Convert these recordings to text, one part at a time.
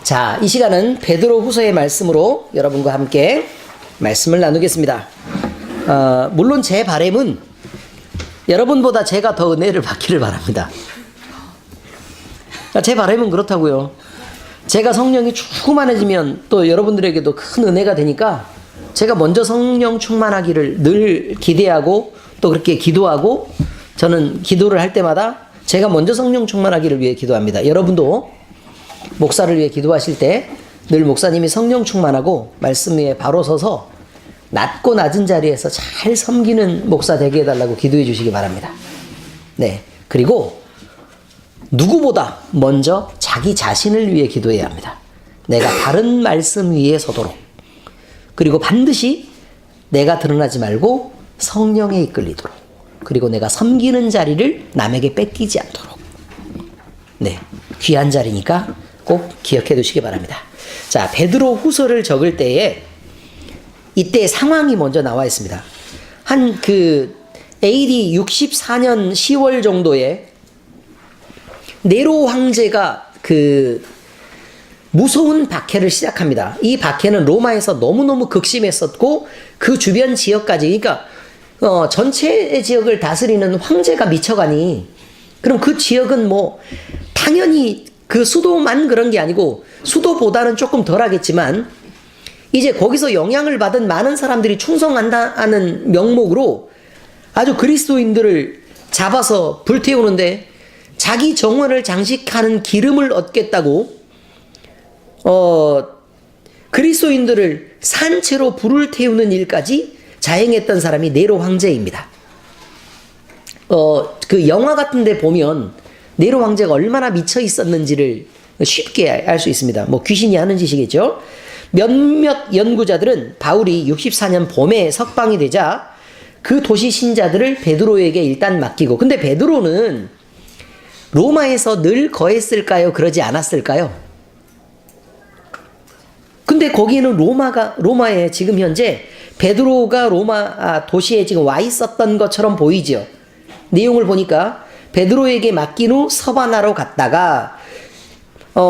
자, 이 시간은 베드로 후서의 말씀으로 여러분과 함께 말씀을 나누겠습니다. 물론 제 바람은 여러분보다 제가 더 은혜를 받기를 바랍니다. 제 바람은 그렇다고요. 제가 성령이 충만해지면 또 여러분들에게도 큰 은혜가 되니까 제가 먼저 성령 충만하기를 늘 기대하고 또 그렇게 기도하고, 저는 기도를 할 때마다 제가 먼저 성령 충만하기를 위해 기도합니다. 여러분도 목사를 위해 기도하실 때 늘 목사님이 성령 충만하고 말씀 위에 바로 서서 낮고 낮은 자리에서 잘 섬기는 목사 되게 해달라고 기도해 주시기 바랍니다. 네. 그리고 누구보다 먼저 자기 자신을 위해 기도해야 합니다. 내가 바른 말씀 위에 서도록. 그리고 반드시 내가 드러나지 말고 성령에 이끌리도록. 그리고 내가 섬기는 자리를 남에게 뺏기지 않도록. 네. 귀한 자리니까 꼭 기억해 두시기 바랍니다. 자, 베드로 후서를 적을 때에 이때 상황이 먼저 나와 있습니다. 한 AD 64년 10월 정도에 네로 황제가 무서운 박해를 시작합니다. 이 박해는 로마에서 너무너무 극심했었고 그 주변 지역까지, 그러니까 전체 지역을 다스리는 황제가 미쳐가니, 그럼 그 지역은 뭐 당연히 그 수도만 그런 게 아니고 수도보다는 조금 덜 하겠지만 이제 거기서 영향을 받은 많은 사람들이 충성한다는 명목으로 아주 그리스도인들을 잡아서 불태우는데, 자기 정원을 장식하는 기름을 얻겠다고 그리스도인들을 산채로 불을 태우는 일까지 자행했던 사람이 네로 황제입니다. 그 영화 같은 데 보면 네로 황제가 얼마나 미쳐 있었는지를 쉽게 알 수 있습니다. 뭐 귀신이 하는 짓이겠죠. 몇몇 연구자들은 바울이 64년 봄에 석방이 되자 그 도시 신자들을 베드로에게 일단 맡기고, 근데 베드로는 로마에서 늘 거했을까요? 그러지 않았을까요? 근데 거기에는 로마에 지금 현재 베드로가 로마 도시에 지금 와 있었던 것처럼 보이죠. 내용을 보니까 베드로에게 맡긴 후 서바나로 갔다가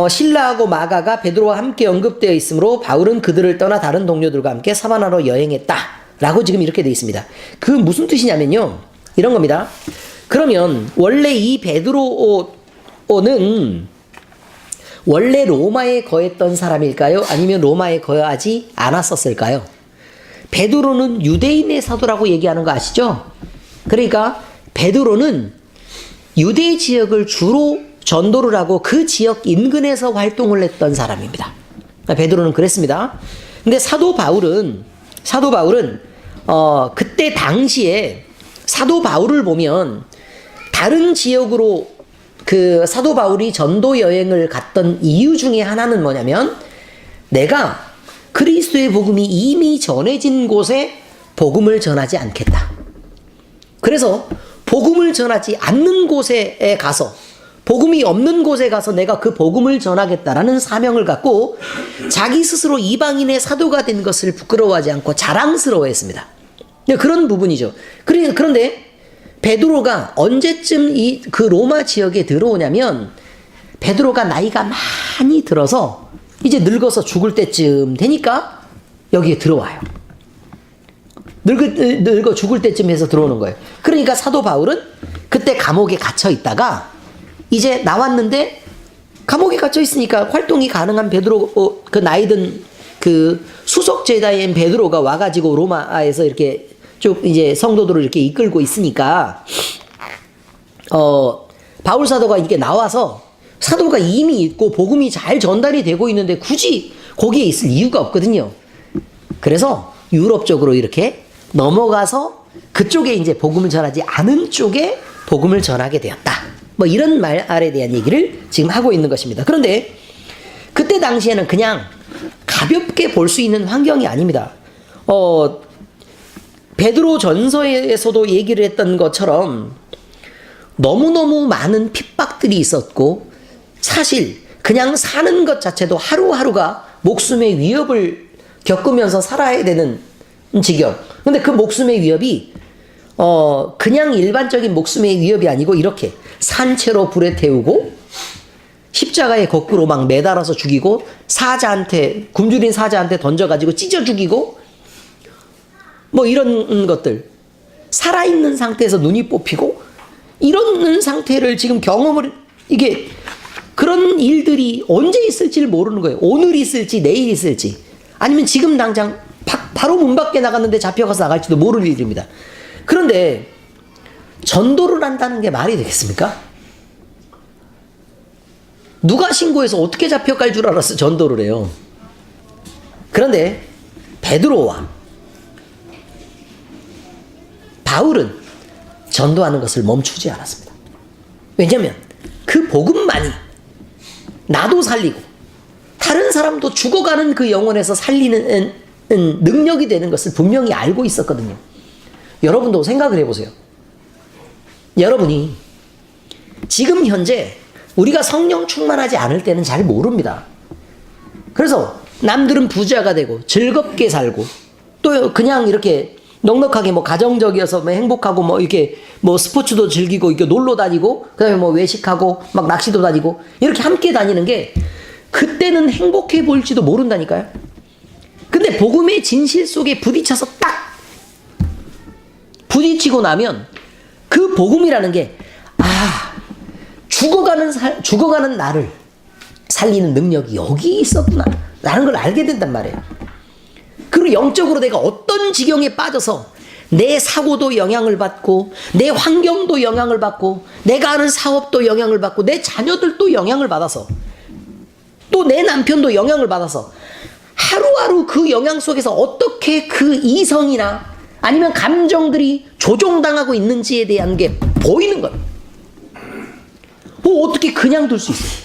실라하고 마가가 베드로와 함께 언급되어 있으므로 바울은 그들을 떠나 다른 동료들과 함께 서바나로 여행했다 라고 지금 이렇게 되어 있습니다. 그 무슨 뜻이냐면요, 이런 겁니다. 그러면 원래 이 베드로는 원래 로마에 거했던 사람일까요? 아니면 로마에 거하지 않았었을까요? 베드로는 유대인의 사도라고 얘기하는 거 아시죠? 그러니까 베드로는 유대 지역을 주로 전도를 하고 그 지역 인근에서 활동을 했던 사람입니다. 베드로는 그랬습니다. 근데 사도 바울은 그때 당시에 사도 바울을 보면 다른 지역으로 사도 바울이 전도 여행을 갔던 이유 중에 하나는 뭐냐면, 내가 그리스도의 복음이 이미 전해진 곳에 복음을 전하지 않겠다. 그래서 복음을 전하지 않는 곳에 가서, 복음이 없는 곳에 가서 내가 그 복음을 전하겠다라는 사명을 갖고 자기 스스로 이방인의 사도가 된 것을 부끄러워하지 않고 자랑스러워했습니다. 그런 부분이죠. 그런데 베드로가 언제쯤 그 로마 지역에 들어오냐면, 베드로가 나이가 많이 들어서 이제 늙어서 죽을 때쯤 되니까 여기에 들어와요. 늙어 죽을 때쯤 해서 들어오는 거예요. 그러니까 사도 바울은 그때 감옥에 갇혀 있다가 이제 나왔는데, 감옥에 갇혀 있으니까 활동이 가능한 베드로, 그 나이든 그 수석 제자인 베드로가 와가지고 로마에서 이렇게 쭉 이제 성도들을 이렇게 이끌고 있으니까, 바울 사도가 이렇게 나와서, 사도가 이미 있고 복음이 잘 전달이 되고 있는데 굳이 거기에 있을 이유가 없거든요. 그래서 유럽 쪽으로 이렇게 넘어가서 그쪽에 이제 복음을 전하지 않은 쪽에 복음을 전하게 되었다. 뭐 이런 말에 대한 얘기를 지금 하고 있는 것입니다. 그런데 그때 당시에는 그냥 가볍게 볼 수 있는 환경이 아닙니다. 베드로 전서에서도 얘기를 했던 것처럼 너무너무 많은 핍박들이 있었고, 사실 그냥 사는 것 자체도 하루하루가 목숨의 위협을 겪으면서 살아야 되는 지경. 근데 그 목숨의 위협이 그냥 일반적인 목숨의 위협이 아니고 이렇게 산채로 불에 태우고 십자가에 거꾸로 막 매달아서 죽이고 사자한테 굶주린 사자한테 던져가지고 찢어 죽이고 뭐 이런 것들 살아있는 상태에서 눈이 뽑히고 이런 상태를 지금 경험을 이게 그런 일들이 언제 있을지를 모르는 거예요. 오늘 있을지 내일 있을지 아니면 지금 당장 바로 문 밖에 나갔는데 잡혀가서 나갈지도 모르는 일입니다. 그런데 전도를 한다는 게 말이 되겠습니까? 누가 신고해서 어떻게 잡혀갈 줄 알았어 전도를 해요. 그런데 베드로와 바울은 전도하는 것을 멈추지 않았습니다. 왜냐하면 그 복음만이 나도 살리고 다른 사람도 죽어가는 그 영혼에서 살리는 능력이 되는 것을 분명히 알고 있었거든요. 여러분도 생각을 해보세요. 여러분이 지금 현재 우리가 성령 충만하지 않을 때는 잘 모릅니다. 그래서 남들은 부자가 되고 즐겁게 살고 또 그냥 이렇게 넉넉하게 뭐 가정적이어서 뭐 행복하고 뭐 이렇게 뭐 스포츠도 즐기고 이렇게 놀러 다니고 그다음에 뭐 외식하고 막 낚시도 다니고 이렇게 함께 다니는 게 그때는 행복해 보일지도 모른다니까요. 근데 복음의 진실 속에 부딪혀서 딱 부딪히고 나면 그 복음이라는 게 죽어가는 나를 살리는 능력이 여기 있었구나 라는 걸 알게 된단 말이에요. 그리고 영적으로 내가 어떤 지경에 빠져서 내 사고도 영향을 받고 내 환경도 영향을 받고 내가 하는 사업도 영향을 받고 내 자녀들도 영향을 받아서 또 내 남편도 영향을 받아서 하루하루 그 영향 속에서 어떻게 그 이성이나 아니면 감정들이 조종당하고 있는지에 대한 게 보이는 거예요. 뭐 어떻게 그냥 둘 수 있어요?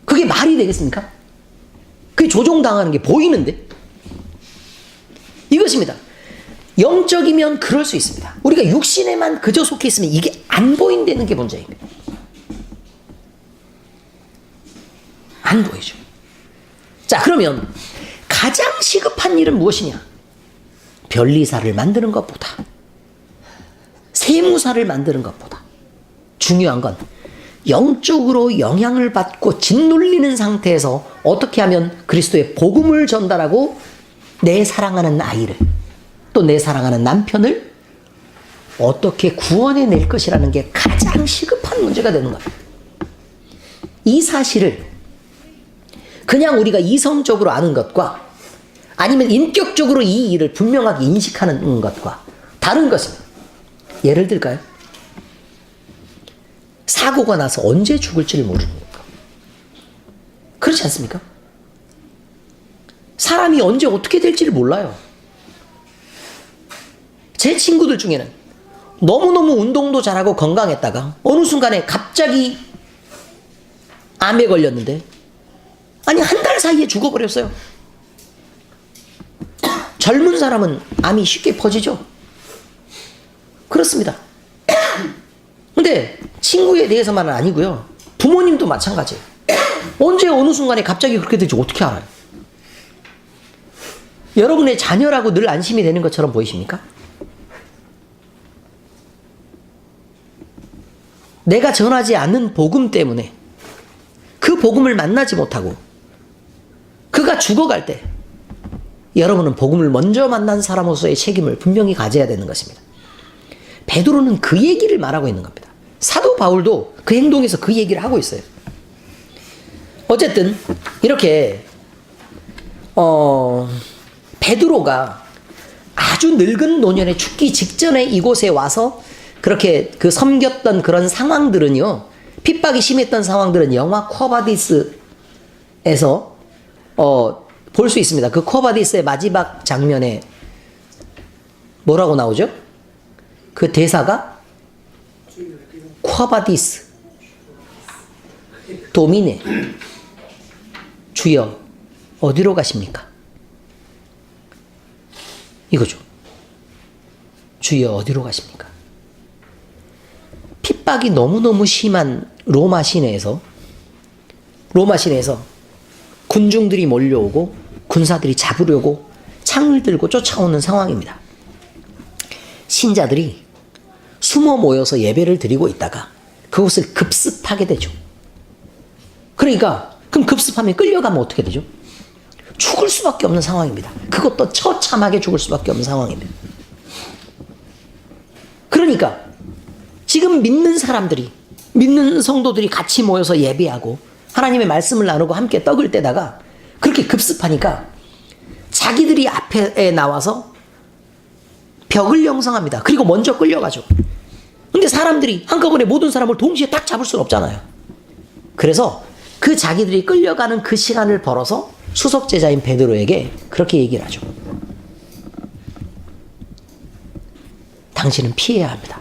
그게 말이 되겠습니까? 그게 조종당하는 게 보이는데? 이것입니다. 영적이면 그럴 수 있습니다. 우리가 육신에만 그저 속해 있으면 이게 안 보인다는 게 문제입니다. 안 보이죠. 자, 그러면 가장 시급한 일은 무엇이냐? 변리사를 만드는 것보다 세무사를 만드는 것보다 중요한 건 영적으로 영향을 받고 짓눌리는 상태에서 어떻게 하면 그리스도의 복음을 전달하고 내 사랑하는 아이를 또 내 사랑하는 남편을 어떻게 구원해 낼 것이라는 게 가장 시급한 문제가 되는 겁니다. 이 사실을 그냥 우리가 이성적으로 아는 것과 아니면 인격적으로 이 일을 분명하게 인식하는 것과 다른 것입니다. 예를 들까요? 사고가 나서 언제 죽을지를 모르는 거. 그렇지 않습니까? 사람이 언제 어떻게 될지를 몰라요. 제 친구들 중에는 너무너무 운동도 잘하고 건강했다가 어느 순간에 갑자기 암에 걸렸는데 아니 한 달 사이에 죽어버렸어요. 젊은 사람은 암이 쉽게 퍼지죠. 그렇습니다. 근데 친구에 대해서만은 아니고요. 부모님도 마찬가지예요. 언제 어느 순간에 갑자기 그렇게 될지 어떻게 알아요? 여러분의 자녀라고 늘 안심이 되는 것처럼 보이십니까? 내가 전하지 않는 복음 때문에 그 복음을 만나지 못하고 그가 죽어갈 때 여러분은 복음을 먼저 만난 사람으로서의 책임을 분명히 가져야 되는 것입니다. 베드로는 그 얘기를 말하고 있는 겁니다. 사도 바울도 그 행동에서 그 얘기를 하고 있어요. 어쨌든 이렇게 베드로가 아주 늙은 노년에 죽기 직전에 이곳에 와서 그렇게 그 섬겼던 그런 상황들은요, 핍박이 심했던 상황들은 영화 쿼바디스에서 볼 수 있습니다. 그 쿼바디스의 마지막 장면에 뭐라고 나오죠? 그 대사가 쿼바디스 도미네 주여 어디로 가십니까? 이거죠. 주여 어디로 가십니까? 핍박이 너무너무 심한 로마 시내에서 군중들이 몰려오고 군사들이 잡으려고 창을 들고 쫓아오는 상황입니다. 신자들이 숨어 모여서 예배를 드리고 있다가 그곳을 급습하게 되죠. 그러니까 그럼 급습하면 끌려가면 어떻게 되죠? 죽을 수밖에 없는 상황입니다. 그것도 처참하게 죽을 수밖에 없는 상황입니다. 그러니까 지금 믿는 사람들이, 믿는 성도들이 같이 모여서 예배하고 하나님의 말씀을 나누고 함께 떡을 떼다가 그렇게 급습하니까 자기들이 앞에 나와서 벽을 형성합니다. 그리고 먼저 끌려가죠. 근데 사람들이 한꺼번에 모든 사람을 동시에 딱 잡을 수는 없잖아요. 그래서 그 자기들이 끌려가는 그 시간을 벌어서 수석 제자인 베드로에게 그렇게 얘기를 하죠. 당신은 피해야 합니다.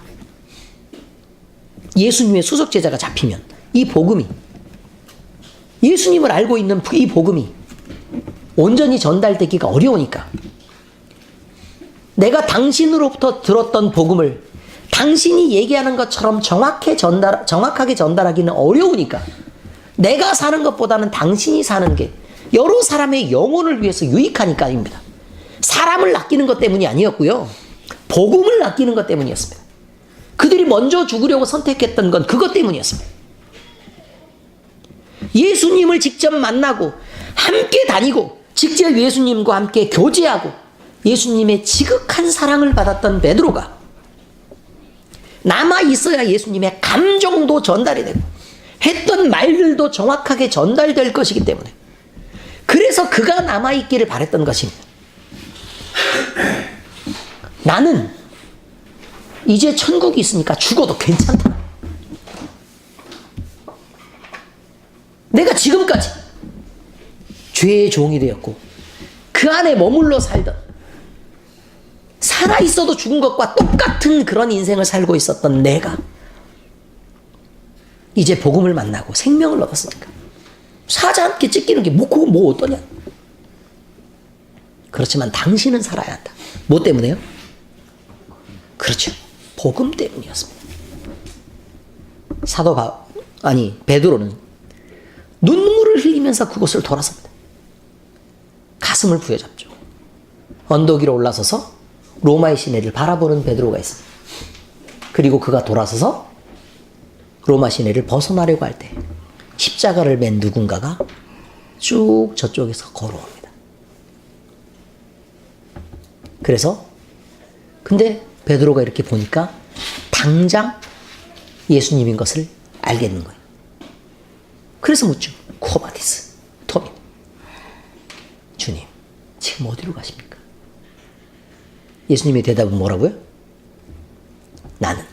예수님의 수석 제자가 잡히면 이 복음이, 예수님을 알고 있는 이 복음이 온전히 전달되기가 어려우니까 내가 당신으로부터 들었던 복음을 당신이 얘기하는 것처럼 정확하게 전달하기는 어려우니까 내가 사는 것보다는 당신이 사는 게 여러 사람의 영혼을 위해서 유익하니까입니다. 사람을 아끼는 것 때문이 아니었고요. 복음을 아끼는 것 때문이었습니다. 그들이 먼저 죽으려고 선택했던 건 그것 때문이었습니다. 예수님을 직접 만나고 함께 다니고 직접 예수님과 함께 교제하고 예수님의 지극한 사랑을 받았던 베드로가 남아 있어야 예수님의 감정도 전달이 되고 했던 말들도 정확하게 전달될 것이기 때문에 그래서 그가 남아있기를 바랬던 것입니다. 나는 이제 천국이 있으니까 죽어도 괜찮다. 내가 지금까지 죄의 종이 되었고 그 안에 머물러 살던 살아있어도 죽은 것과 똑같은 그런 인생을 살고 있었던 내가 이제 복음을 만나고 생명을 얻었으니까 사지 않게 찢기는 게 그거 뭐 어떠냐. 그렇지만 당신은 살아야 한다. 뭐 때문에요? 그렇죠. 복음 때문이었습니다. 베드로는 눈물을 흘리면서 그곳을 돌아섭니다. 가슴을 부여잡죠. 언덕 위로 올라서서 로마의 시내를 바라보는 베드로가 있습니다. 그리고 그가 돌아서서 로마 시내를 벗어나려고 할 때 십자가를 맨 누군가가 쭉 저쪽에서 걸어옵니다. 그래서 근데 베드로가 이렇게 보니까 당장 예수님인 것을 알겠는 거예요. 그래서 묻죠. 코바디스, 토미, 주님, 지금 어디로 가십니까? 예수님의 대답은 뭐라고요? 나는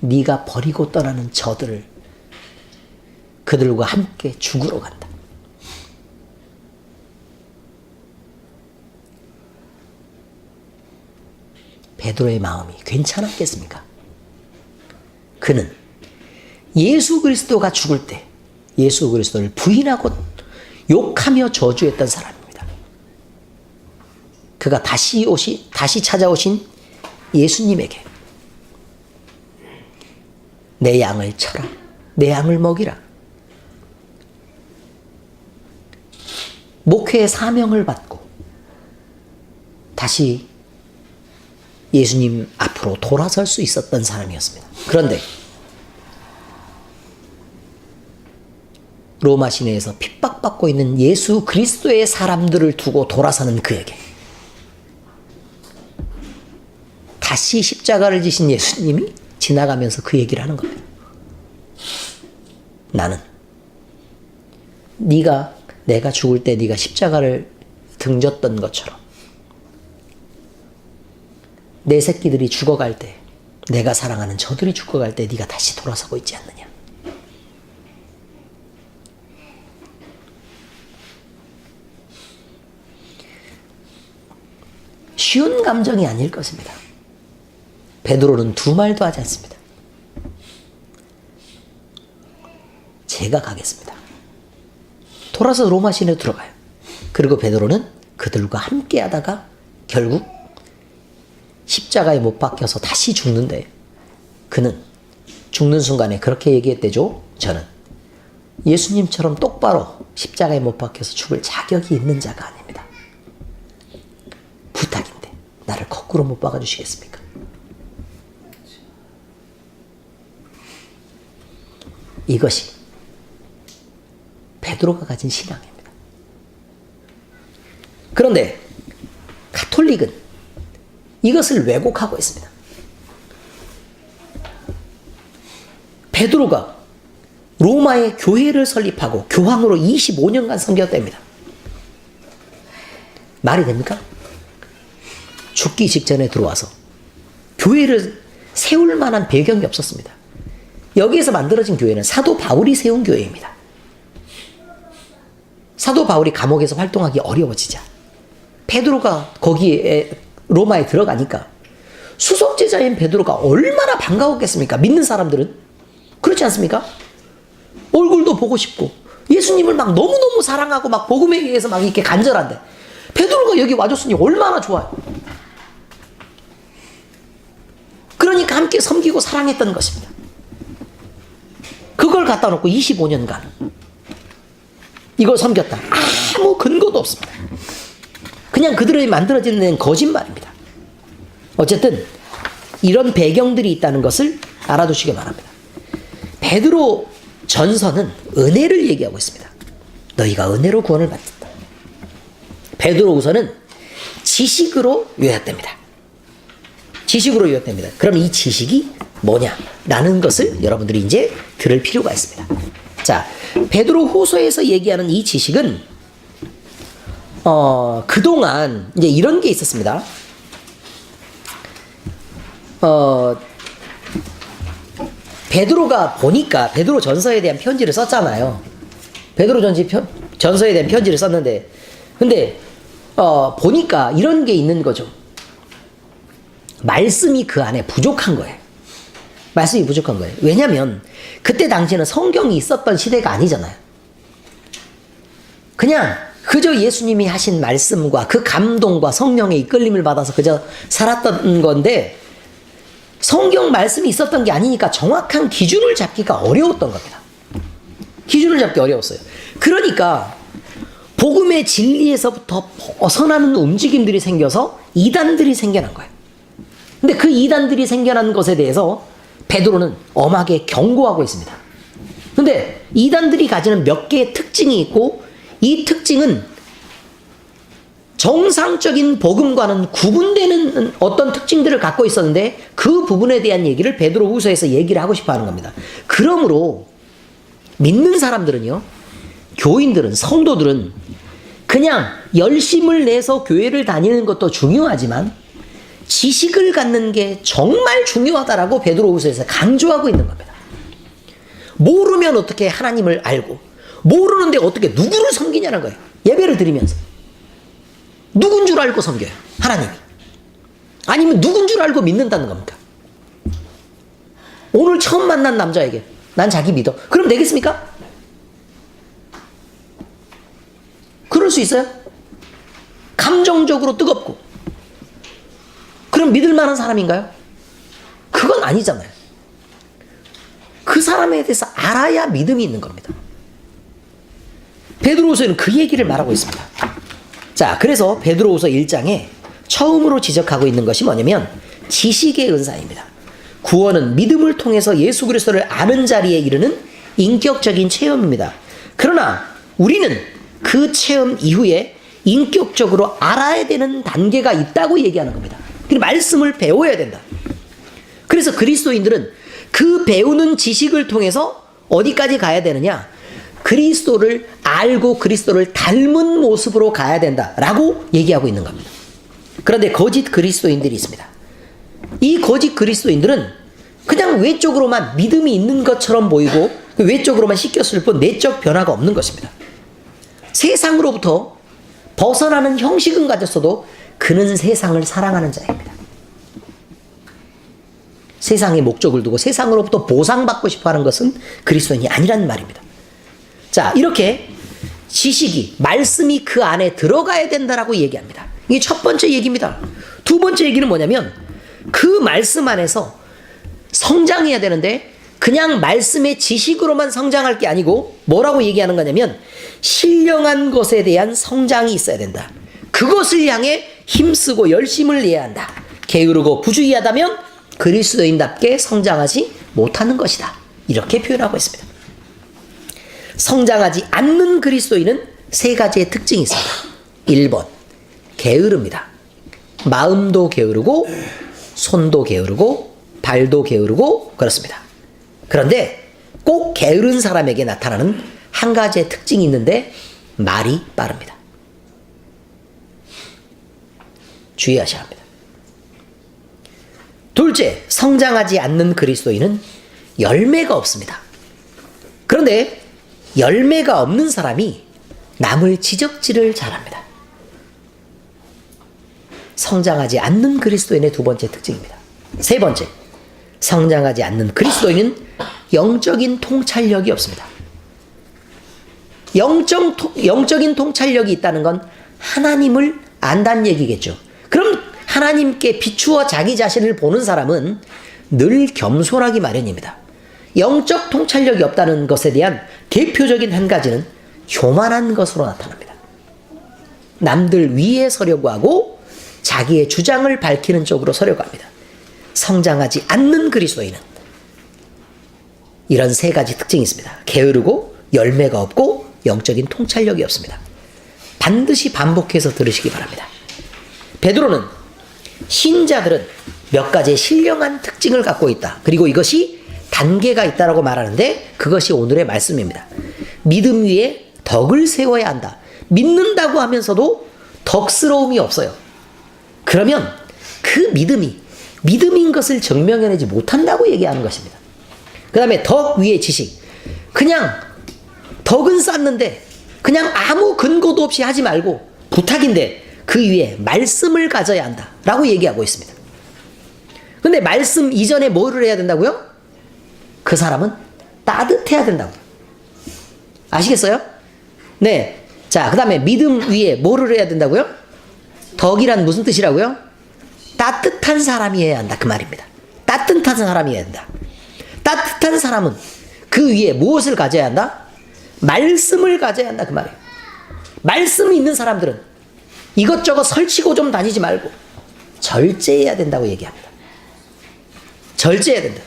네가 버리고 떠나는 저들을 그들과 함께 죽으러 간다. 베드로의 마음이 괜찮았겠습니까? 그는 예수 그리스도가 죽을 때 예수 그리스도를 부인하고 욕하며 저주했던 사람입니다. 그가 다시 찾아오신 예수님에게 내 양을 쳐라, 내 양을 먹이라. 목회의 사명을 받고 다시 예수님 앞으로 돌아설 수 있었던 사람이었습니다. 그런데 로마 시내에서 핍박받고 있는 예수 그리스도의 사람들을 두고 돌아서는 그에게 다시 십자가를 지신 예수님이 지나가면서 그 얘기를 하는 겁니다. 나는 내가 죽을 때 네가 십자가를 등졌던 것처럼 내 새끼들이 죽어갈 때 내가 사랑하는 저들이 죽어갈 때 네가 다시 돌아서고 있지 않느냐. 쉬운 감정이 아닐 것입니다. 베드로는 두 말도 하지 않습니다. 제가 가겠습니다. 돌아서 로마 시내로 들어가요. 그리고 베드로는 그들과 함께 하다가 결국 십자가에 못 박혀서 다시 죽는데 그는 죽는 순간에 그렇게 얘기했대죠. 저는 예수님처럼 똑바로 십자가에 못 박혀서 죽을 자격이 있는 자가 아닙니다. 부탁인데 나를 거꾸로 못 박아주시겠습니까? 이것이 베드로가 가진 신앙입니다. 그런데 가톨릭은 이것을 왜곡하고 있습니다. 베드로가 로마의 교회를 설립하고 교황으로 25년간 섬겼답니다. 말이 됩니까? 죽기 직전에 들어와서 교회를 세울 만한 배경이 없었습니다. 여기에서 만들어진 교회는 사도 바울이 세운 교회입니다. 사도 바울이 감옥에서 활동하기 어려워지자 베드로가 거기에 로마에 들어가니까 수석제자인 베드로가 얼마나 반가웠겠습니까? 믿는 사람들은 그렇지 않습니까? 얼굴도 보고 싶고 예수님을 막 너무너무 사랑하고 막 복음에 의해서 막 이렇게 간절한데 베드로가 여기 와줬으니 얼마나 좋아요. 그러니까 함께 섬기고 사랑했던 것입니다. 그걸 갖다 놓고 25년간 이걸 섬겼다. 아무 근거도 없습니다. 그냥 그들이 만들어지는 거짓말입니다. 어쨌든 이런 배경들이 있다는 것을 알아두시기 바랍니다. 베드로 전서는 은혜를 얘기하고 있습니다. 너희가 은혜로 구원을 받았다. 베드로후서는 지식으로 요약됩니다. 지식으로 요약됩니다. 그럼 이 지식이 뭐냐라는 것을 여러분들이 이제 들을 필요가 있습니다. 자, 베드로후서에서 얘기하는 이 지식은 그동안 이제 이런 게 있었습니다. 베드로가 보니까 베드로 전서에 대한 편지를 썼잖아요. 베드로 전서에 대한 편지를 썼는데 근데 보니까 이런 게 있는 거죠. 말씀이 그 안에 부족한 거예요. 말씀이 부족한 거예요. 왜냐하면 그때 당시에는 성경이 있었던 시대가 아니잖아요. 그냥 그저 예수님이 하신 말씀과 그 감동과 성령의 이끌림을 받아서 그저 살았던 건데 성경 말씀이 있었던 게 아니니까 정확한 기준을 잡기가 어려웠던 겁니다. 기준을 잡기 어려웠어요. 그러니까 복음의 진리에서부터 벗어나는 움직임들이 생겨서 이단들이 생겨난 거예요. 근데 그 이단들이 생겨난 것에 대해서 베드로는 엄하게 경고하고 있습니다. 근데 이단들이 가지는 몇 개의 특징이 있고 이 특징은 정상적인 복음과는 구분되는 어떤 특징들을 갖고 있었는데 그 부분에 대한 얘기를 베드로후서에서 얘기를 하고 싶어 하는 겁니다. 그러므로 믿는 사람들은요, 교인들은, 성도들은 그냥 열심을 내서 교회를 다니는 것도 중요하지만 지식을 갖는 게 정말 중요하다라고 베드로후서에서 강조하고 있는 겁니다. 모르면 어떻게 하나님을 알고 모르는데 어떻게 누구를 섬기냐는 거예요. 예배를 드리면서 누군 줄 알고 섬겨요? 하나님이. 아니면 누군 줄 알고 믿는다는 겁니까? 오늘 처음 만난 남자에게 난 자기 믿어. 그럼 되겠습니까? 그럴 수 있어요? 감정적으로 뜨겁고 그럼 믿을 만한 사람인가요? 그건 아니잖아요. 그 사람에 대해서 알아야 믿음이 있는 겁니다. 베드로후서에는 그 얘기를 말하고 있습니다. 자, 그래서 베드로후서 1장에 처음으로 지적하고 있는 것이 뭐냐면 지식의 은사입니다. 구원은 믿음을 통해서 예수 그리스도를 아는 자리에 이르는 인격적인 체험입니다. 그러나 우리는 그 체험 이후에 인격적으로 알아야 되는 단계가 있다고 얘기하는 겁니다. 그 말씀을 배워야 된다. 그래서 그리스도인들은 그 배우는 지식을 통해서 어디까지 가야 되느냐? 그리스도를 알고 그리스도를 닮은 모습으로 가야 된다라고 얘기하고 있는 겁니다. 그런데 거짓 그리스도인들이 있습니다. 이 거짓 그리스도인들은 그냥 외적으로만 믿음이 있는 것처럼 보이고 외적으로만 씻겼을 뿐 내적 변화가 없는 것입니다. 세상으로부터 벗어나는 형식은 가졌어도 그는 세상을 사랑하는 자입니다. 세상의 목적을 두고 세상으로부터 보상받고 싶어하는 것은 그리스도인이 아니라는 말입니다. 자, 이렇게 지식이, 말씀이 그 안에 들어가야 된다라고 얘기합니다. 이게 첫 번째 얘기입니다. 두 번째 얘기는 뭐냐면 그 말씀 안에서 성장해야 되는데 그냥 말씀의 지식으로만 성장할 게 아니고 뭐라고 얘기하는 거냐면 신령한 것에 대한 성장이 있어야 된다. 그것을 향해 힘쓰고 열심을 내야 한다. 게으르고 부주의하다면 그리스도인답게 성장하지 못하는 것이다. 이렇게 표현하고 있습니다. 성장하지 않는 그리스도인은 세 가지의 특징이 있습니다. 1번, 게으릅니다. 마음도 게으르고 손도 게으르고 발도 게으르고 그렇습니다. 그런데 꼭 게으른 사람에게 나타나는 한 가지의 특징이 있는데 말이 빠릅니다. 주의하셔야 합니다. 둘째, 성장하지 않는 그리스도인은 열매가 없습니다. 그런데 열매가 없는 사람이 남을 지적질을 잘합니다. 성장하지 않는 그리스도인의 두 번째 특징입니다. 세 번째, 성장하지 않는 그리스도인은 영적인 통찰력이 없습니다. 영적인 통찰력이 있다는 건 하나님을 안다는 얘기겠죠. 그럼 하나님께 비추어 자기 자신을 보는 사람은 늘 겸손하기 마련입니다. 영적 통찰력이 없다는 것에 대한 대표적인 한 가지는 교만한 것으로 나타납니다. 남들 위에 서려고 하고 자기의 주장을 밝히는 쪽으로 서려고 합니다. 성장하지 않는 그리스도인은 이런 세 가지 특징이 있습니다. 게으르고 열매가 없고 영적인 통찰력이 없습니다. 반드시 반복해서 들으시기 바랍니다. 베드로는 신자들은 몇 가지의 신령한 특징을 갖고 있다. 그리고 이것이 단계가 있다라고 말하는데 그것이 오늘의 말씀입니다. 믿음 위에 덕을 세워야 한다. 믿는다고 하면서도 덕스러움이 없어요. 그러면 그 믿음이 믿음인 것을 증명해내지 못한다고 얘기하는 것입니다. 그 다음에 덕 위에 지식. 그냥 덕은 쌓는데 그냥 아무 근거도 없이 하지 말고 부탁인데 그 위에 말씀을 가져야 한다라고 얘기하고 있습니다. 근데 말씀 이전에 뭐를 해야 된다고요? 그 사람은 따뜻해야 된다고요. 아시겠어요? 네. 자, 그 다음에 믿음 위에 뭐를 해야 된다고요? 덕이란 무슨 뜻이라고요? 따뜻한 사람이어야 한다 그 말입니다. 따뜻한 사람이어야 한다. 따뜻한 사람은 그 위에 무엇을 가져야 한다? 말씀을 가져야 한다 그 말이에요. 말씀이 있는 사람들은 이것저것 설치고 좀 다니지 말고 절제해야 된다고 얘기합니다. 절제해야 된다.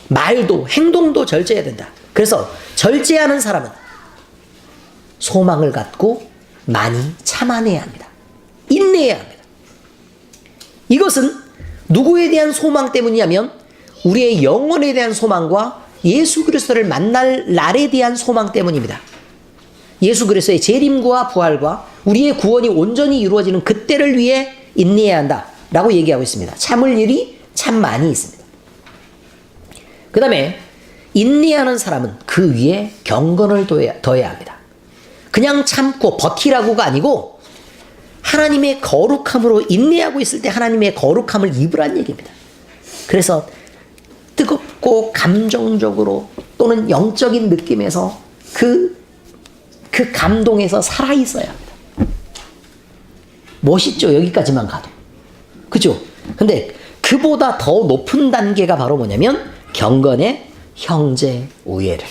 말도 행동도 절제해야 된다. 그래서 절제하는 사람은 소망을 갖고 많이 참아내야 합니다. 인내해야 합니다. 이것은 누구에 대한 소망 때문이냐면 우리의 영혼에 대한 소망과 예수 그리스도를 만날 날에 대한 소망 때문입니다. 예수 그리스도의 재림과 부활과 우리의 구원이 온전히 이루어지는 그때를 위해 인내해야 한다라고 얘기하고 있습니다. 참을 일이 참 많이 있습니다. 그 다음에 인내하는 사람은 그 위에 경건을 더해야 합니다. 그냥 참고 버티라고가 아니고 하나님의 거룩함으로 인내하고 있을 때 하나님의 거룩함을 입으란 얘기입니다. 그래서 뜨겁고 감정적으로 또는 영적인 느낌에서 그 감동에서 살아있어야 합니다. 멋있죠? 여기까지만 가도. 그죠? 근데 그보다 더 높은 단계가 바로 뭐냐면 경건의 형제 우애를.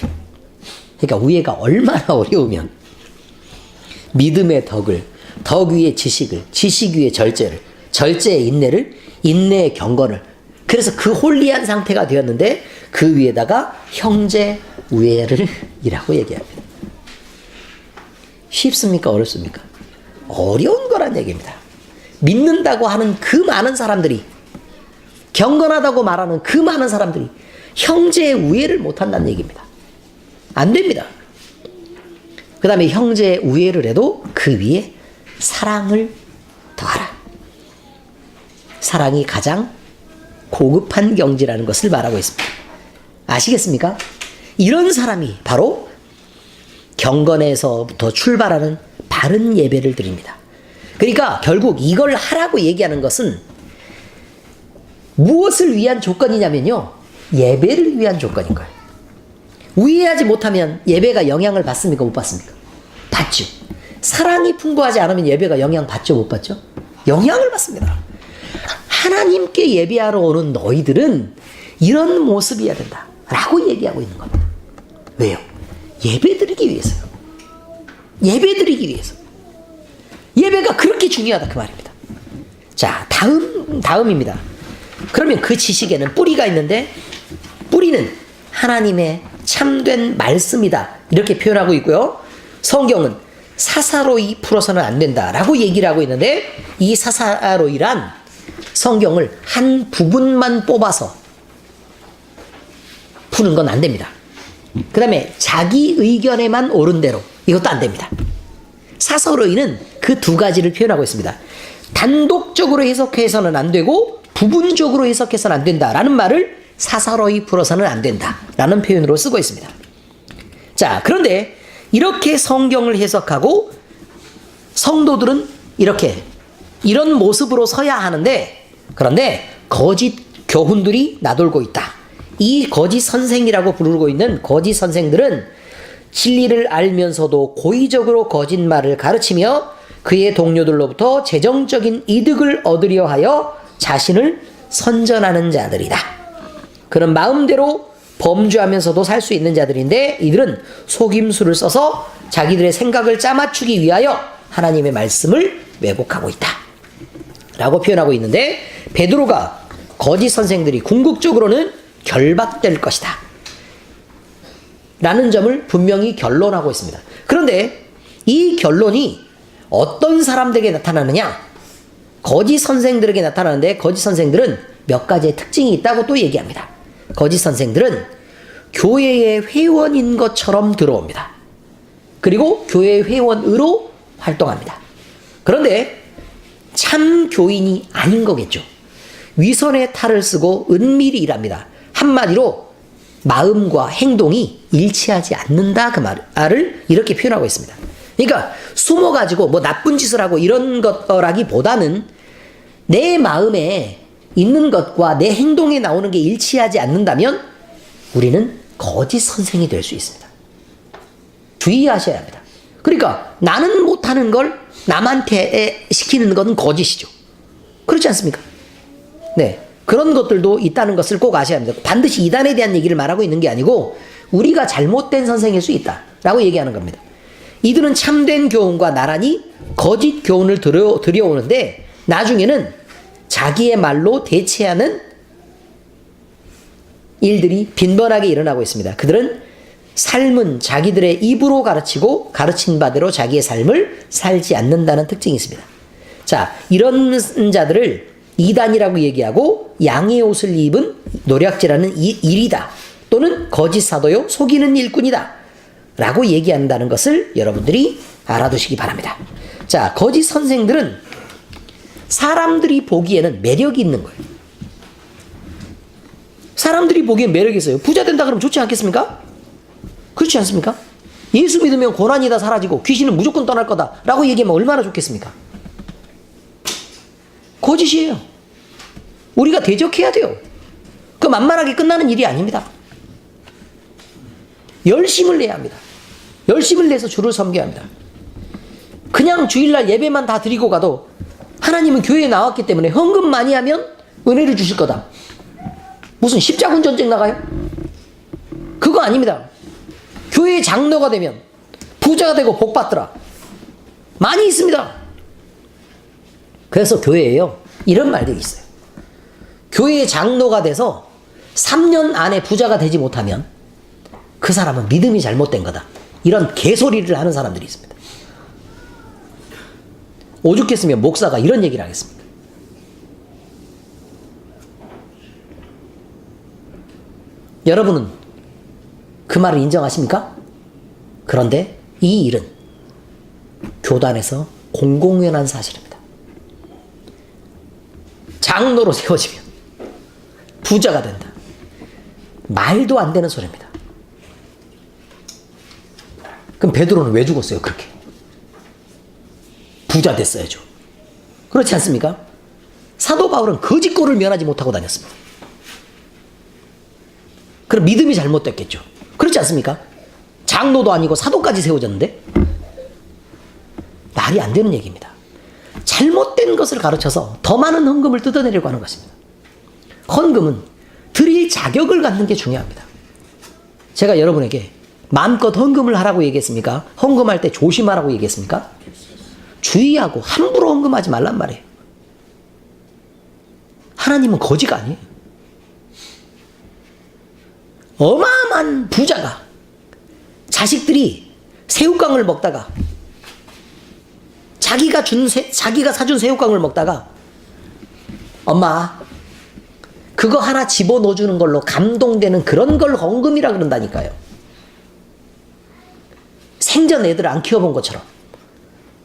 그러니까 우애가 얼마나 어려우면 믿음의 덕을, 덕 위에 지식을, 지식 위에 절제를, 절제의 인내를, 인내의 경건을. 그래서 그 홀리한 상태가 되었는데 그 위에다가 형제 우애를 이라고 얘기합니다. 쉽습니까? 어렵습니까? 어려운 거란 얘기입니다. 믿는다고 하는 그 많은 사람들이, 경건하다고 말하는 그 많은 사람들이 형제의 우애를 못한다는 얘기입니다. 안 됩니다. 그 다음에 형제의 우애를 해도 그 위에 사랑을 더하라. 사랑이 가장 고급한 경지라는 것을 말하고 있습니다. 아시겠습니까? 이런 사람이 바로 경건에서부터 출발하는 바른 예배를 드립니다. 그러니까 결국 이걸 하라고 얘기하는 것은 무엇을 위한 조건이냐면요, 예배를 위한 조건인 거예요. 우애하지 못하면 예배가 영향을 받습니까? 못 받습니까? 받죠. 사랑이 풍부하지 않으면 예배가 영향 받죠? 못 받죠? 영향을 받습니다. 하나님께 예배하러 오는 너희들은 이런 모습이어야 된다 라고 얘기하고 있는 겁니다. 왜요? 예배 드리기 위해서요. 예배 드리기 위해서. 예배가 그렇게 중요하다 그 말입니다. 자, 다음입니다. 그러면 그 지식에는 뿌리가 있는데 뿌리는 하나님의 참된 말씀이다. 이렇게 표현하고 있고요. 성경은 사사로이 풀어서는 안 된다라고 얘기를 하고 있는데 이 사사로이란 성경을 한 부분만 뽑아서 푸는 건 안 됩니다. 그 다음에 자기 의견에만 옳은 대로 이것도 안 됩니다. 사사로이는 그 두 가지를 표현하고 있습니다. 단독적으로 해석해서는 안 되고 부분적으로 해석해서는 안 된다라는 말을 사사로이 풀어서는 안 된다라는 표현으로 쓰고 있습니다. 자, 그런데 이렇게 성경을 해석하고 성도들은 이런 모습으로 서야 하는데 그런데 거짓 교훈들이 나돌고 있다. 이 거짓 선생이라고 부르고 있는 거짓 선생들은 진리를 알면서도 고의적으로 거짓말을 가르치며 그의 동료들로부터 재정적인 이득을 얻으려 하여 자신을 선전하는 자들이다. 그런 마음대로 범죄하면서도 살 수 있는 자들인데 이들은 속임수를 써서 자기들의 생각을 짜맞추기 위하여 하나님의 말씀을 왜곡하고 있다. 라고 표현하고 있는데 베드로가 거짓 선생들이 궁극적으로는 결박될 것이다. 라는 점을 분명히 결론하고 있습니다. 그런데 이 결론이 어떤 사람들에게 나타나느냐? 거짓 선생들에게 나타나는데 거짓 선생들은 몇 가지의 특징이 있다고 또 얘기합니다. 거짓 선생들은 교회의 회원인 것처럼 들어옵니다. 그리고 교회의 회원으로 활동합니다. 그런데 참 교인이 아닌 거겠죠. 위선의 탈을 쓰고 은밀히 일합니다. 한마디로 마음과 행동이 일치하지 않는다 그 말을 이렇게 표현하고 있습니다. 그러니까 숨어가지고 뭐 나쁜 짓을 하고 이런 거라기보다는 내 마음에 있는 것과 내 행동에 나오는 게 일치하지 않는다면 우리는 거짓 선생이 될 수 있습니다. 주의하셔야 합니다. 그러니까 나는 못하는 걸 남한테 시키는 건 거짓이죠. 그렇지 않습니까? 네. 그런 것들도 있다는 것을 꼭 아셔야 합니다. 반드시 이단에 대한 얘기를 말하고 있는 게 아니고 우리가 잘못된 선생일 수 있다라고 얘기하는 겁니다. 이들은 참된 교훈과 나란히 거짓 교훈을 들여오는데 나중에는 자기의 말로 대체하는 일들이 빈번하게 일어나고 있습니다. 그들은 삶은 자기들의 입으로 가르치고 가르친 바대로 자기의 삶을 살지 않는다는 특징이 있습니다. 자, 이런 자들을 이단이라고 얘기하고 양의 옷을 입은 노략질하는 일이다. 또는 거짓 사도요 속이는 일꾼이다. 라고 얘기한다는 것을 여러분들이 알아두시기 바랍니다. 자, 거짓 선생들은 사람들이 보기에는 매력이 있는 거예요. 사람들이 보기엔 매력이 있어요. 부자 된다 그러면 좋지 않겠습니까? 그렇지 않습니까? 예수 믿으면 고난이 다 사라지고 귀신은 무조건 떠날 거다 라고 얘기하면 얼마나 좋겠습니까? 거짓이에요. 우리가 대적해야 돼요. 그 만만하게 끝나는 일이 아닙니다. 열심을 내야 합니다. 열심을 내서 주를 섬겨야 합니다. 그냥 주일날 예배만 다 드리고 가도 하나님은 교회에 나왔기 때문에 헌금 많이 하면 은혜를 주실 거다. 무슨 십자군 전쟁 나가요? 그거 아닙니다. 교회의 장로가 되면 부자가 되고 복 받더라. 많이 있습니다. 그래서 교회에요 이런 말들이 있어요. 교회의 장로가 돼서 3년 안에 부자가 되지 못하면 그 사람은 믿음이 잘못된 거다. 이런 개소리를 하는 사람들이 있습니다. 오죽했으면 목사가 이런 얘기를 하겠습니까? 여러분은 그 말을 인정하십니까? 그런데 이 일은 교단에서 공공연한 사실입니다. 장로로 세워지면 부자가 된다. 말도 안 되는 소리입니다. 그럼 베드로는 왜 죽었어요? 그렇게 부자 됐어야죠. 그렇지 않습니까? 사도 바울은 거짓골을 면하지 못하고 다녔습니다. 그럼 믿음이 잘못됐겠죠. 그렇지 않습니까? 장로도 아니고 사도까지 세워졌는데 말이 안 되는 얘기입니다. 잘못된 것을 가르쳐서 더 많은 헌금을 뜯어내려고 하는 것입니다. 헌금은 드릴 자격을 갖는 게 중요합니다. 제가 여러분에게 마음껏 헌금을 하라고 얘기했습니까? 헌금할 때 조심하라고 얘기했습니까? 주의하고 함부로 헌금하지 말란 말이에요. 하나님은 거지가 아니에요. 어마어마한 부자가 자식들이 새우깡을 먹다가 자기가 사준 새우깡을 먹다가 엄마 그거 하나 집어넣어주는 걸로 감동되는 그런 걸 헌금이라 그런다니까요. 생전 애들 안 키워본 것처럼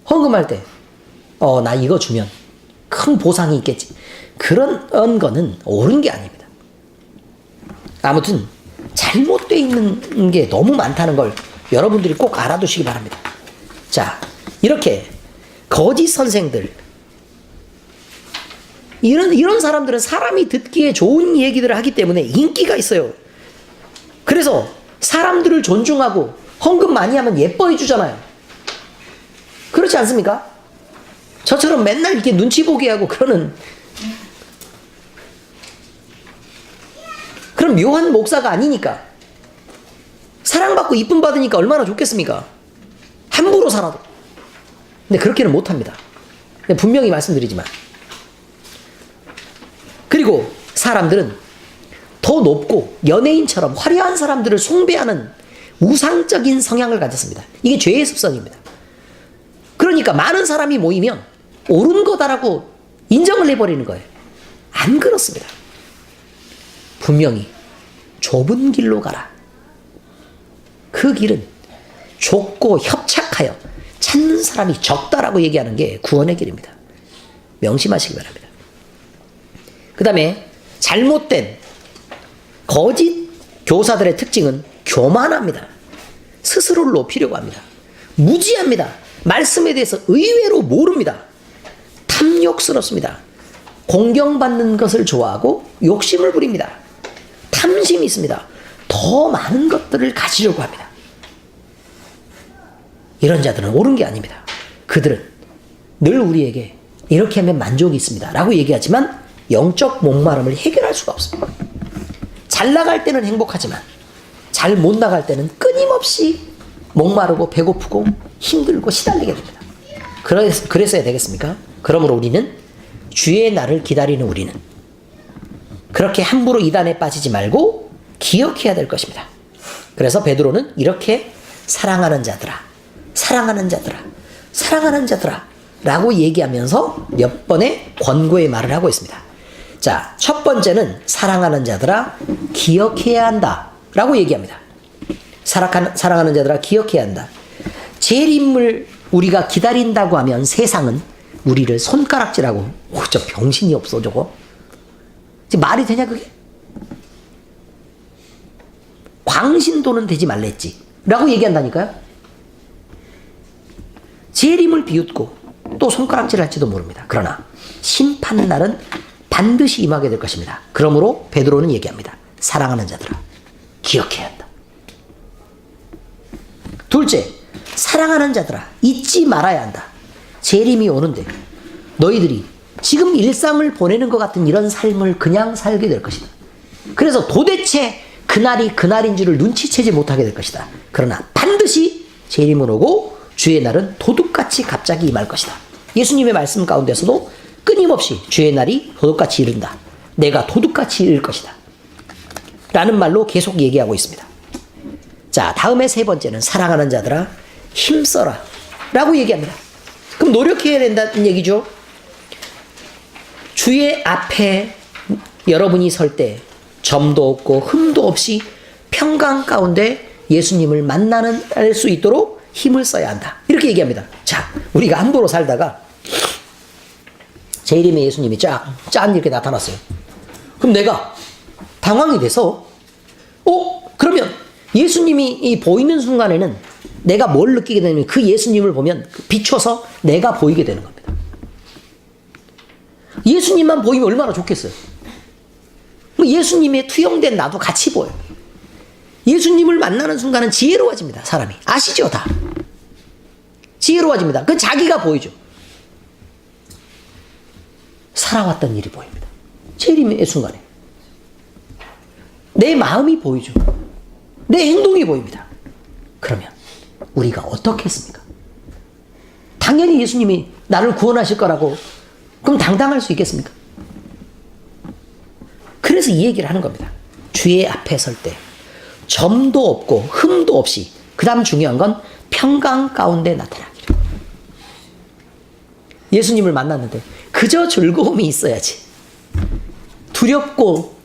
헌금할 때 나 이거 주면 큰 보상이 있겠지. 그런 거는 옳은 게 아닙니다. 아무튼 잘못되어 있는 게 너무 많다는 걸 여러분들이 꼭 알아두시기 바랍니다. 자, 이렇게 거짓 선생들, 이런 사람들은 사람이 듣기에 좋은 얘기들을 하기 때문에 인기가 있어요. 그래서 사람들을 존중하고 헌금 많이 하면 예뻐해 주잖아요. 그렇지 않습니까? 저처럼 맨날 이렇게 눈치 보게 하고 그런 묘한 목사가 아니니까. 사랑받고 이쁨 받으니까 얼마나 좋겠습니까? 함부로 살아도. 근데 그렇게는 못합니다. 분명히 말씀드리지만. 그리고 사람들은 더 높고 연예인처럼 화려한 사람들을 숭배하는 우상적인 성향을 가졌습니다. 이게 죄의 습성입니다. 그러니까 많은 사람이 모이면 옳은 거다라고 인정을 해버리는 거예요. 안 그렇습니다. 분명히 좁은 길로 가라. 그 길은 좁고 협착하여 찾는 사람이 적다라고 얘기하는 게 구원의 길입니다. 명심하시기 바랍니다. 그 다음에 잘못된 거짓 교사들의 특징은 교만합니다. 스스로를 높이려고 합니다. 무지합니다. 말씀에 대해서 의외로 모릅니다. 탐욕스럽습니다. 공경받는 것을 좋아하고 욕심을 부립니다. 탐심이 있습니다. 더 많은 것들을 가지려고 합니다. 이런 자들은 옳은 게 아닙니다. 그들은 늘 우리에게 이렇게 하면 만족이 있습니다 라고 얘기하지만 영적 목마름을 해결할 수가 없습니다. 잘 나갈 때는 행복하지만 잘 못 나갈 때는 끊임없이 목마르고 배고프고 힘들고 시달리게 됩니다. 그랬어야 되겠습니까? 그러므로 우리는 주의 날을 기다리는 우리는 그렇게 함부로 이단에 빠지지 말고 기억해야 될 것입니다. 그래서 베드로는 이렇게 사랑하는 자들아, 사랑하는 자들아, 사랑하는 자들아 라고 얘기하면서 몇 번의 권고의 말을 하고 있습니다. 자, 첫 번째는 사랑하는 자들아 기억해야 한다 라고 얘기합니다. 사랑하는 자들아 기억해야 한다. 재림을 우리가 기다린다고 하면 세상은 우리를 손가락질하고 저 병신이 없어 저거. 지금 말이 되냐 그게? 광신도는 되지 말랬지 라고 얘기한다니까요. 재림을 비웃고 또 손가락질 할지도 모릅니다. 그러나 심판날은 반드시 임하게 될 것입니다. 그러므로 베드로는 얘기합니다. 사랑하는 자들아 기억해야 한다. 둘째, 사랑하는 자들아 잊지 말아야 한다. 재림이 오는데 너희들이 지금 일상을 보내는 것 같은 이런 삶을 그냥 살게 될 것이다. 그래서 도대체 그날이 그날인 줄을 눈치채지 못하게 될 것이다. 그러나 반드시 재림은 오고 주의 날은 도둑같이 갑자기 임할 것이다. 예수님의 말씀 가운데서도 끊임없이 주의 날이 도둑같이 이른다. 내가 도둑같이 이를 것이다. 라는 말로 계속 얘기하고 있습니다. 자, 다음에 세 번째는 사랑하는 자들아 힘써라 라고 얘기합니다. 그럼 노력해야 된다는 얘기죠. 주의 앞에 여러분이 설 때 점도 없고 흠도 없이 평강 가운데 예수님을 만날 수 있도록 힘을 써야 한다. 이렇게 얘기합니다. 자, 우리가 함부로 살다가 재림에 예수님이 짠 이렇게 나타났어요. 그럼 내가 당황이 돼서 그러면 예수님이 보이는 순간에는 내가 뭘 느끼게 되냐면 그 예수님을 보면 비춰서 내가 보이게 되는 겁니다. 예수님만 보이면 얼마나 좋겠어요. 예수님의 투영된 나도 같이 보여요. 예수님을 만나는 순간은 지혜로워집니다. 사람이. 아시죠? 다. 지혜로워집니다. 그 자기가 보이죠. 살아왔던 일이 보입니다. 재림의 순간에. 내 마음이 보이죠. 내 행동이 보입니다. 그러면 우리가 어떻게 했습니까? 당연히 예수님이 나를 구원하실 거라고 그럼 당당할 수 있겠습니까? 그래서 이 얘기를 하는 겁니다. 주의 앞에 설 때 점도 없고 흠도 없이, 그 다음 중요한 건 평강 가운데 나타나기를. 예수님을 만났는데 그저 즐거움이 있어야지. 두렵고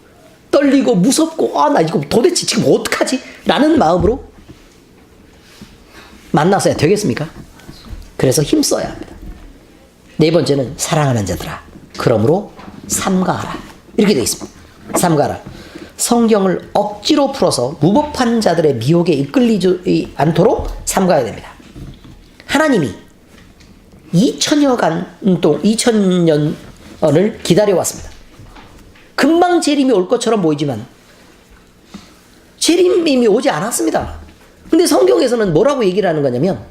떨리고 무섭고 나 이거 도대체 지금 어떡하지? 라는 마음으로 만나서야 되겠습니까? 그래서 힘써야 합니다. 네 번째는 사랑하는 자들아 그러므로 삼가하라. 이렇게 되어 있습니다. 삼가하라. 성경을 억지로 풀어서 무법한 자들의 미혹에 이끌리지 않도록 삼가해야 됩니다. 하나님이 2000년을 기다려왔습니다. 금방 재림이 올 것처럼 보이지만 재림이 오지 않았습니다. 근데 성경에서는 뭐라고 얘기를 하는 거냐면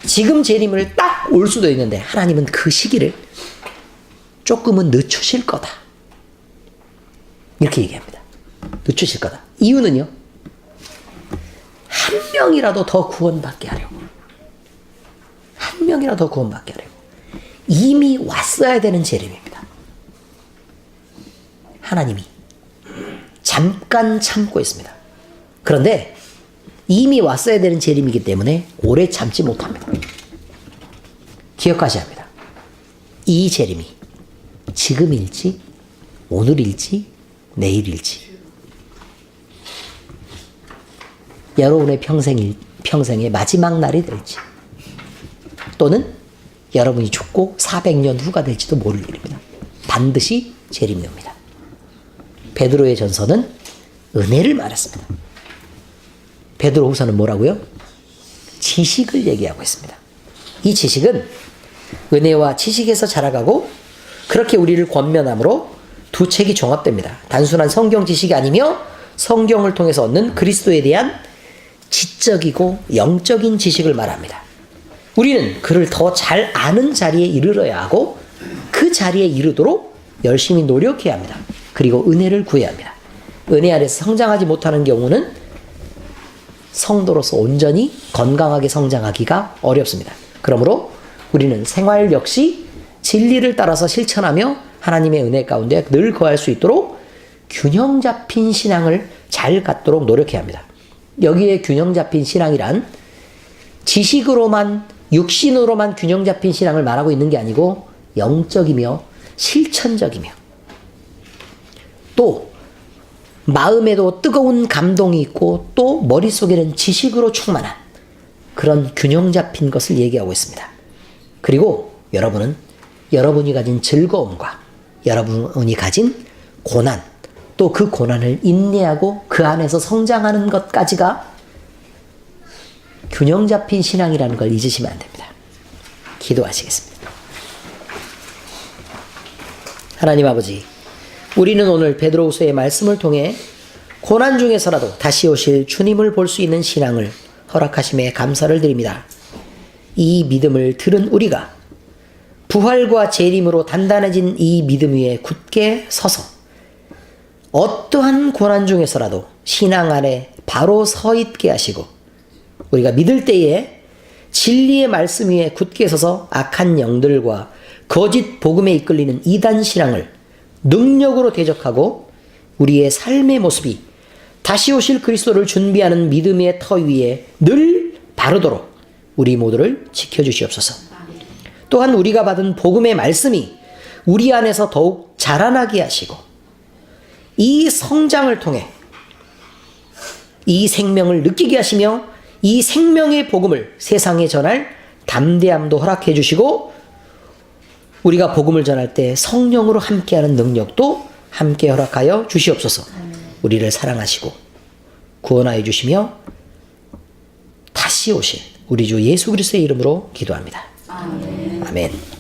지금 재림을 딱 올 수도 있는데 하나님은 그 시기를 조금은 늦추실 거다. 이렇게 얘기합니다. 늦추실 거다. 이유는요. 한 명이라도 더 구원받게 하려고. 한 명이라도 더 구원받게 하려고. 이미 왔어야 되는 재림입니다. 하나님이 잠깐 참고 있습니다. 그런데 이미 왔어야 되는 재림이기 때문에 오래 참지 못합니다. 기억하셔야 합니다. 이 재림이 지금일지 오늘일지 내일일지 여러분의 평생의 마지막 날이 될지 또는 여러분이 죽고 400년 후가 될지도 모를 일입니다. 반드시 재림이 옵니다. 베드로의 전서는 은혜를 말했습니다. 베드로후서는 뭐라고요? 지식을 얘기하고 있습니다. 이 지식은 은혜와 지식에서 자라가고 그렇게 우리를 권면함으로 두 책이 종합됩니다. 단순한 성경 지식이 아니며 성경을 통해서 얻는 그리스도에 대한 지적이고 영적인 지식을 말합니다. 우리는 그를 더 잘 아는 자리에 이르러야 하고 그 자리에 이르도록 열심히 노력해야 합니다. 그리고 은혜를 구해야 합니다. 은혜 아래서 성장하지 못하는 경우는 성도로서 온전히 건강하게 성장하기가 어렵습니다. 그러므로 우리는 생활 역시 진리를 따라서 실천하며 하나님의 은혜 가운데 늘 거할 수 있도록 균형 잡힌 신앙을 잘 갖도록 노력해야 합니다. 여기에 균형 잡힌 신앙이란 지식으로만 육신으로만 균형 잡힌 신앙을 말하고 있는 게 아니고 영적이며 실천적이며 또 마음에도 뜨거운 감동이 있고 또 머릿속에는 지식으로 충만한 그런 균형 잡힌 것을 얘기하고 있습니다. 그리고 여러분은 여러분이 가진 즐거움과 여러분이 가진 고난 또 그 고난을 인내하고 그 안에서 성장하는 것까지가 균형 잡힌 신앙이라는 걸 잊으시면 안 됩니다. 기도하시겠습니다. 하나님 아버지, 우리는 오늘 베드로후서의 말씀을 통해 고난 중에서라도 다시 오실 주님을 볼 수 있는 신앙을 허락하심에 감사를 드립니다. 이 믿음을 들은 우리가 부활과 재림으로 단단해진 이 믿음 위에 굳게 서서 어떠한 고난 중에서라도 신앙 안에 바로 서 있게 하시고 우리가 믿을 때에 진리의 말씀 위에 굳게 서서 악한 영들과 거짓 복음에 이끌리는 이단 신앙을 능력으로 대적하고 우리의 삶의 모습이 다시 오실 그리스도를 준비하는 믿음의 터 위에 늘 바르도록 우리 모두를 지켜주시옵소서. 또한 우리가 받은 복음의 말씀이 우리 안에서 더욱 자라나게 하시고 이 성장을 통해 이 생명을 느끼게 하시며 이 생명의 복음을 세상에 전할 담대함도 허락해 주시고 우리가 복음을 전할 때 성령으로 함께하는 능력도 함께 허락하여 주시옵소서. 우리를 사랑하시고 구원하여 주시며 다시 오실 우리 주 예수 그리스도의 이름으로 기도합니다. 아멘.